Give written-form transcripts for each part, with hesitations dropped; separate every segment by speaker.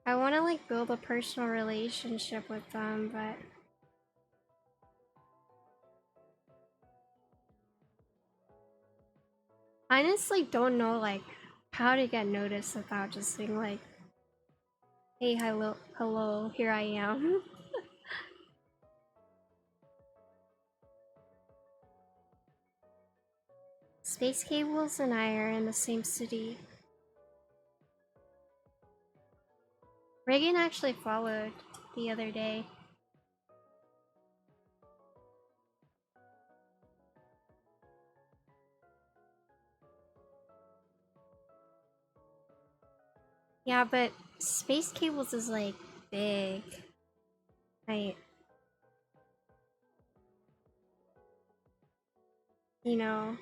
Speaker 1: I want to like build a personal relationship with them, but I honestly don't know like how to get noticed without just being like, hey, hello, here I am. Space Cables and I are in the same city. Reagan actually followed the other day. Yeah, but Space Cables is like big. You know.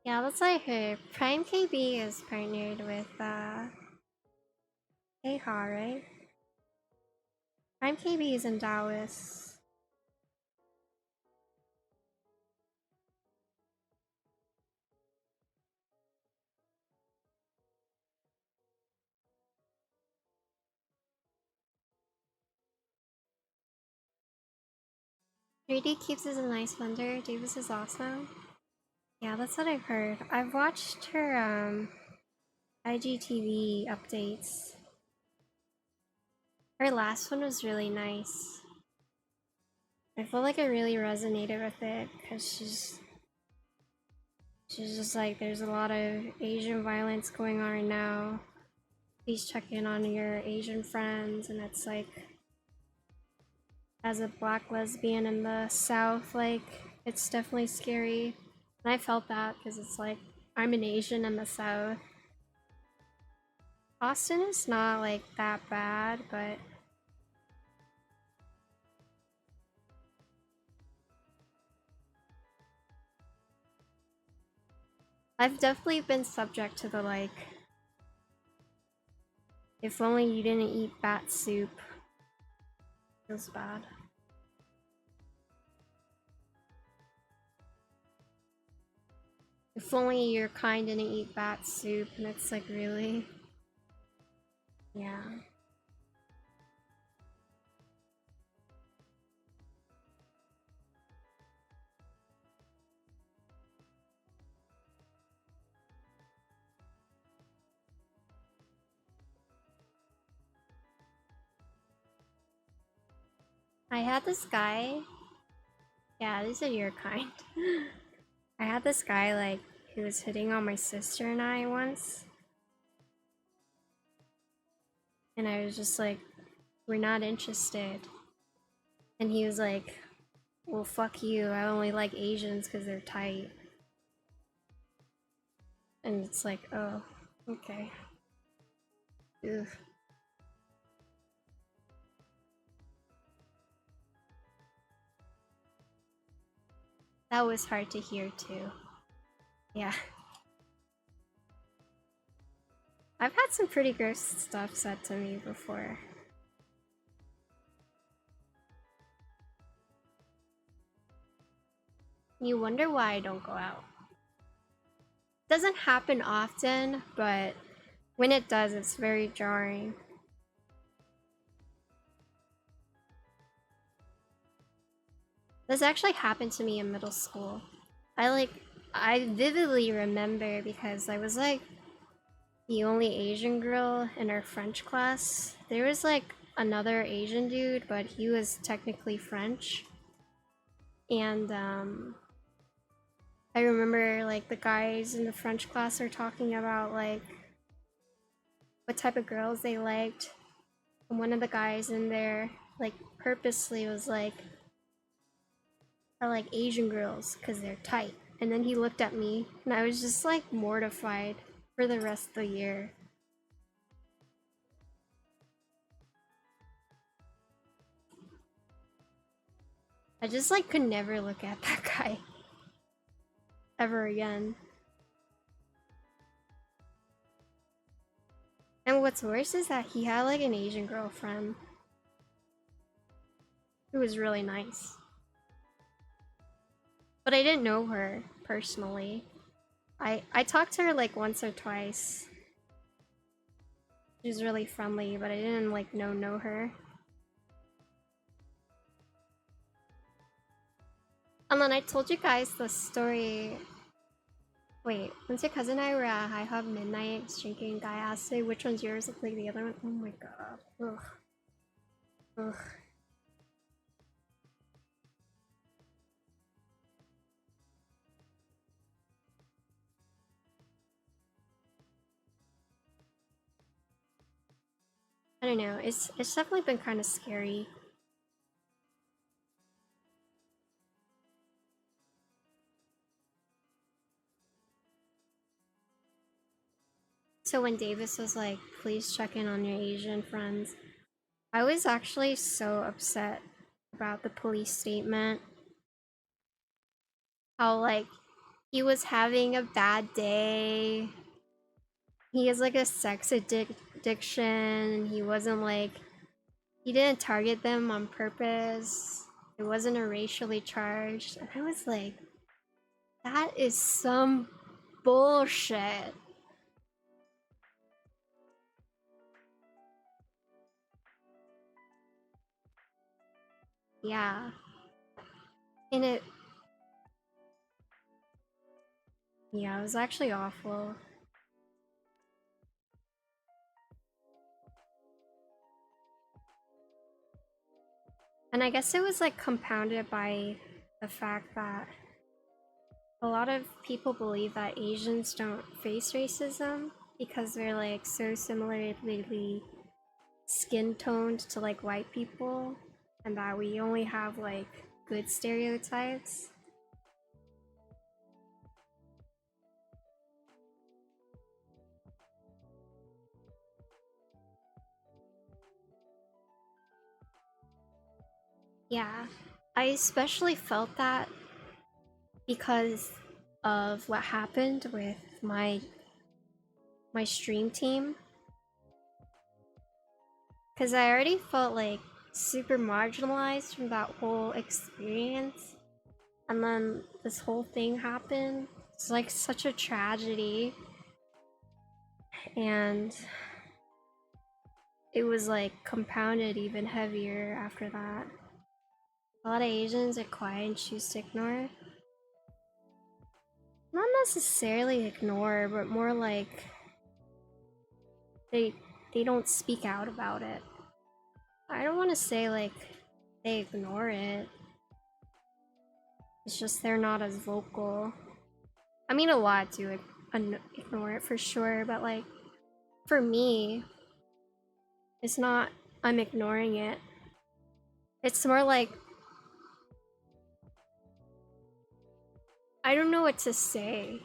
Speaker 1: Yeah, that's what I heard. Prime KB is partnered with AHA, right? Prime KB is in Dallas. Three-D Keeps is a nice vendor. Davis is awesome. Yeah, that's what I've heard. I've watched her IGTV updates. Her last one was really nice. I feel like I really resonated with it because she's just like, there's a lot of Asian violence going on right now. Please check in on your Asian friends, and it's like, as a black lesbian in the South, like, it's definitely scary. And I felt that because it's like, I'm an Asian in the South. Austin is not like that bad, but I've definitely been subject to the like, if only you didn't eat bat soup. Feels bad. If only your kind didn't eat bat soup, and it's like, really? Yeah. I had this guy. Yeah, these are your kind. I had this guy, like, who was hitting on my sister and I once. And I was just like, we're not interested. And he was like, well, fuck you. I only like Asians because they're tight. And it's like, oh, okay. Ugh. That was hard to hear too. Yeah. I've had some pretty gross stuff said to me before. You wonder why I don't go out. Doesn't happen often, but when it does, it's very jarring. This actually happened to me in middle school. I vividly remember because I was like the only Asian girl in our French class. There was like another Asian dude, but he was technically French. And I remember like the guys in the French class are talking about like what type of girls they liked. And one of the guys in there like purposely was like, I like Asian girls because they're tight. And then he looked at me and I was just like mortified for the rest of the year. I just like could never look at that guy ever again. And what's worse is that he had like an Asian girlfriend who was really nice. But I didn't know her personally. I talked to her like once or twice. She was really friendly, but I didn't like know her. And then I told you guys the story. Wait, once your cousin and I were at High Hub Midnight drinking, guy asked me which one's yours, like the other one. Oh my god. Ugh. Ugh. I don't know. It's definitely been kind of scary. So when Davis was like, please check in on your Asian friends, I was actually so upset about the police statement. How like he was having a bad day. He has like a sex addiction. He wasn't like, he didn't target them on purpose. It wasn't a racially charged. And I was like, that is some bullshit. Yeah. And it, yeah, it was actually awful. And I guess it was like compounded by the fact that a lot of people believe that Asians don't face racism because they're like so similarly skin toned to like white people, and that we only have like good stereotypes. Yeah, I especially felt that because of what happened with my stream team, because I already felt like super marginalized from that whole experience, and then this whole thing happened. It's like such a tragedy, and it was like compounded even heavier after that. A lot of Asians are quiet and choose to ignore. Not necessarily ignore, but more like they they don't speak out about it. I don't want to say like they ignore it. It's just they're not as vocal. I mean, a lot do ignore it for sure, but like for me, it's not I'm ignoring it. It's more like I don't know what to say.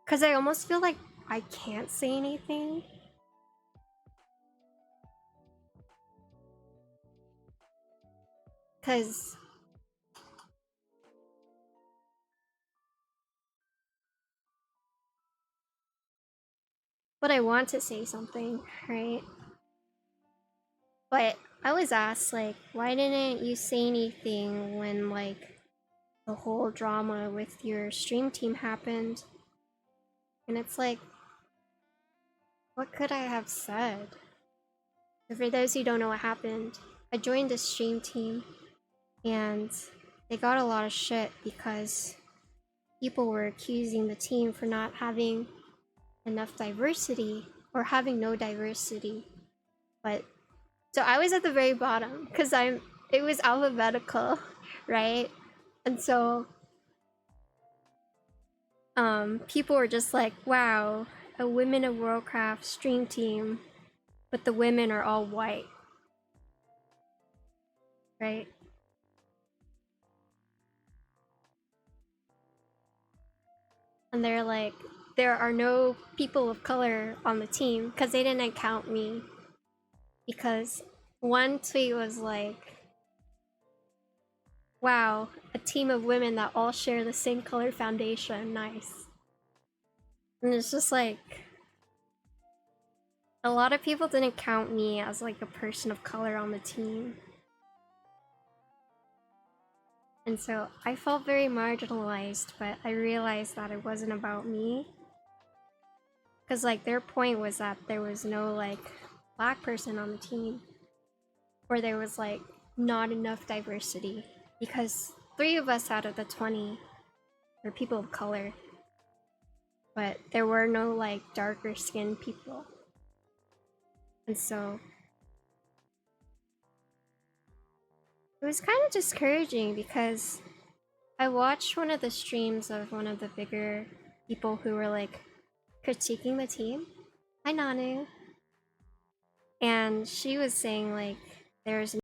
Speaker 1: Because I almost feel like I can't say anything. Because but I want to say something, right? But I was asked, like, why didn't you say anything when, like, the whole drama with your stream team happened? And it's like, what could I have said? So for those who don't know what happened, I joined the stream team and they got a lot of shit because people were accusing the team for not having enough diversity or having no diversity. But so I was at the very bottom because it was alphabetical, right? And so people were just like, wow, a Women of Worldcraft stream team, but the women are all white, right? And they're like, there are no people of color on the team because they didn't count me. Because one tweet was like, wow, a team of women that all share the same color foundation, nice. And it's just like, a lot of people didn't count me as like a person of color on the team. And so I felt very marginalized, but I realized that it wasn't about me. Because like their point was that there was no like black person on the team, or there was like not enough diversity, because 3 of us out of the 20 were people of color, but there were no like darker skinned people. And so it was kind of discouraging, because I watched one of the streams of one of the bigger people who were like critiquing the team. Hi Nanu. And she was saying like there's